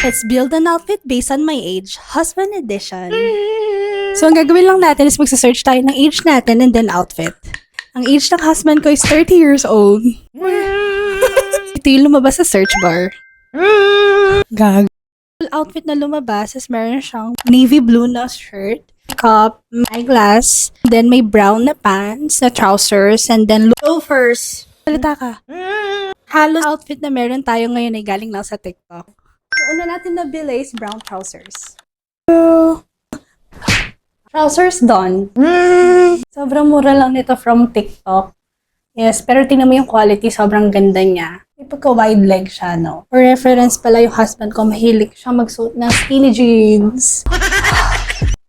Let's build an outfit based on my age, husband edition. So, ang gagawin lang natin is magsa-search tayo ng age natin and then outfit. Ang age ng husband ko is 30 years old. Ito yung lumabas sa search bar. Gag. Outfit na lumabas is meron siyang navy blue na shirt, cup, eyeglass, then may brown na pants, na trousers, and then loafers. Salita ka. Halos outfit na meron tayo ngayon ay galing lang sa TikTok. So, ano natin nabili is brown trousers. So, trousers done. Sobrang mura lang nito from TikTok. Yes, pero tingnan mo yung quality, sobrang ganda niya. May pagka-wide leg siya, no? For reference pala, yung husband ko, mahilig siya magsuot ng skinny jeans.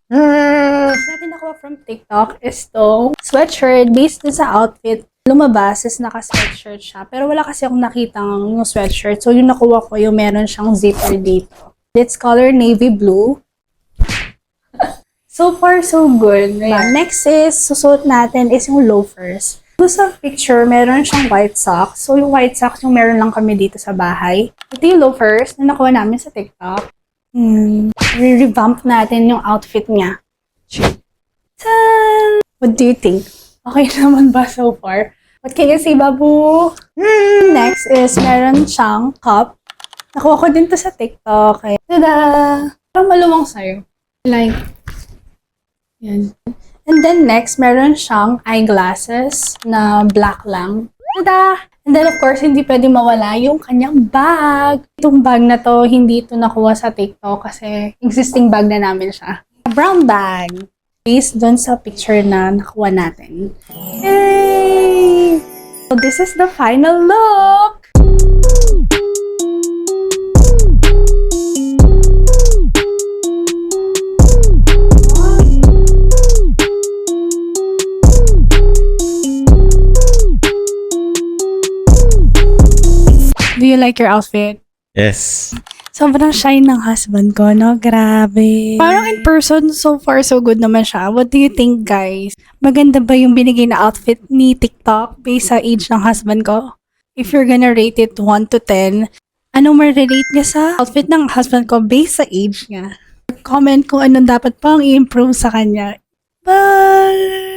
Natin nakuha from TikTok is to sweatshirt based din sa outfit. Lumabas is naka-sweatshirt siya. Pero wala kasi akong nakitang yung sweatshirt. So, yung nakuha ko, yung meron siyang zipper dito. It's color navy blue. So far, so good. Ayan. Next is, susuot natin is yung loafers. Sa picture, meron siyang white socks. So, yung white socks, yung meron lang kami dito sa bahay. Ito yung loafers na nakuha namin sa TikTok. Re-revamp natin yung outfit niya. Tan! What do you think? Okay naman ba so far? What can you say, babu? Next is, meron siyang cup. Nakuha ko din to sa TikTok. Okay. Tada! Parang maluwang sa'yo. Like, yan. And then next, meron siyang eyeglasses na black lang. Tada! And then of course, hindi pwede mawala yung kanyang bag. Itong bag na to, hindi ito nakuha sa TikTok kasi existing bag na namin siya. A brown bag. Based dun sa picture na nakuha natin. Yay! So this is the final look! Do you like your outfit? Yes. Sobrang shine ng husband ko, no? Grabe. Parang in person, so far, so good naman siya. What do you think, guys? Maganda ba yung binigay na outfit ni TikTok based sa age ng husband ko? If you're gonna rate it 1 to 10, anong ma-relate niya sa outfit ng husband ko based sa age niya? Comment kung anong dapat pang i-improve sa kanya. Bye!